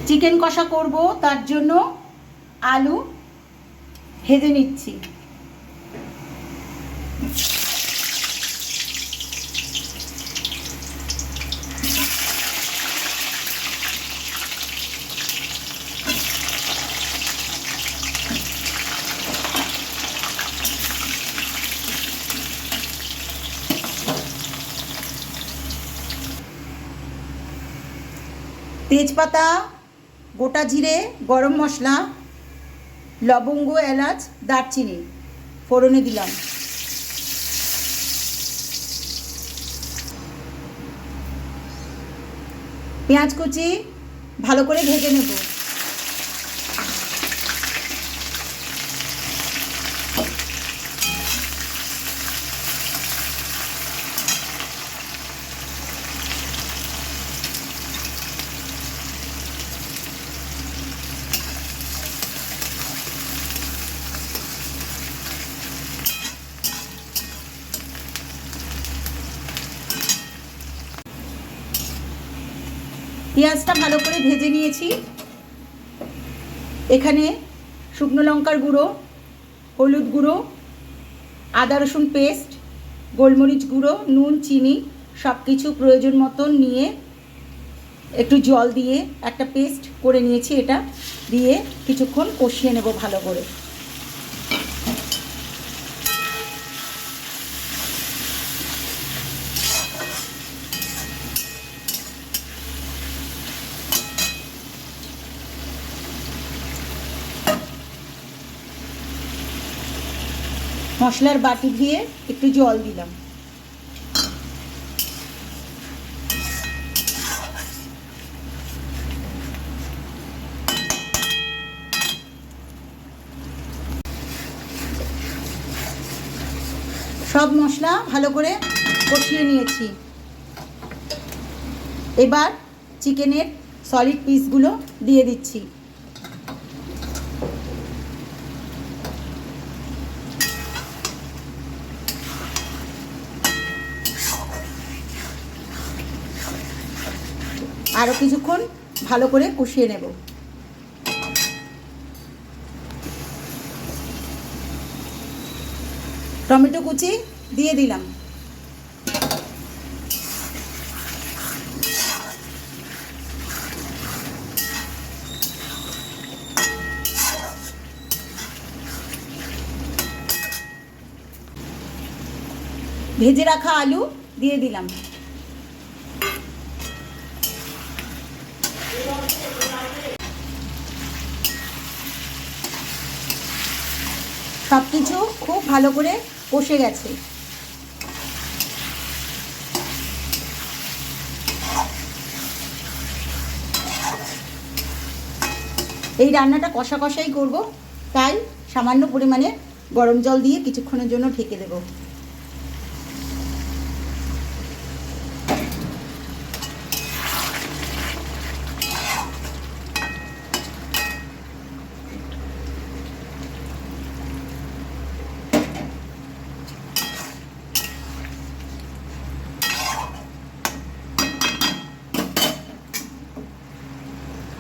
Chicken কষা করব, তার জন্য আলু ভেজে নিচ্ছি। তেজপাতা, গোটা জিরে, গরম মশলা, লবঙ্গ, এলাচ, দারচিনি ফোড়নে দিলাম। পেঁয়াজ কুচি ভালো করে ভেজে নেব। পেঁয়াজটা ভালো করে ভেজে নিয়েছি। এখানে শুকনো লঙ্কার গুঁড়ো, হলুদ গুঁড়ো, আদা রসুন পেস্ট, গোলমরিচ গুঁড়ো, নুন, চিনি সব কিছু প্রয়োজন মতন নিয়ে একটু জল দিয়ে একটা পেস্ট করে নিয়েছি। এটা দিয়ে কিছুক্ষণ কষিয়ে নেব ভালো করে। মশলার বাটি দিয়ে একটু জল দিলাম। সব মশলা ভালো করে কষিয়ে নিয়েছি। এবার চিকেনের সলিড পিসগুলো দিয়ে দিচ্ছি। আরও কিছুক্ষণ ভালো করে কষিয়ে নেব। টমেটো কুচি দিয়ে দিলাম। ভেজে রাখা আলু দিয়ে দিলাম। সব কিছু খুব ভালো করে কষে গেছে। এই রান্নাটা কষা কষাই করব, তাই সামান্য পরিমাণে গরম জল দিয়ে কিছুক্ষণের জন্য ঢেকে দেব।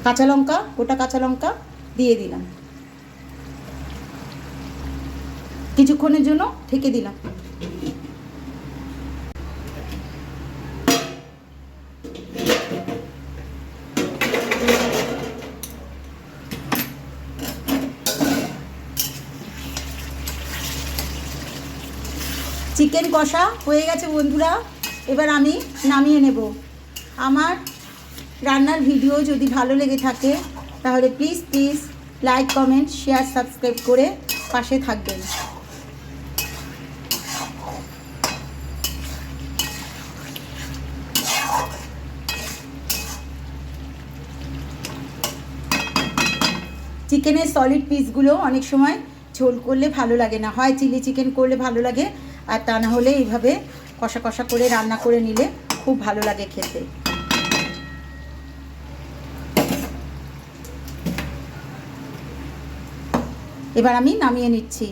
কাঁচা লঙ্কা, গোটা কাঁচা লঙ্কা দিয়ে দিলাম। কিছুক্ষণের জন্য ঢেকে দিলাম। চিকেন কষা হয়ে গেছে বন্ধুরা, এবার আমি নামিয়ে নেব। আমার রান্নার ভিডিও যদি ভালো লেগে থাকে তাহলে please like, comment, share, subscribe করে পাশে থাকবেন। চিকেনের সলিড পিসগুলো অনেক সময় ঝোল করলে ভালো লাগে না, হয় চিলি চিকেন করলে ভালো লাগে, আর তা না হলে এইভাবে কষা কষা করে রান্না করে নিলে খুব ভালো লাগে খেতে। এবার আমি নামিয়ে নিচ্ছি।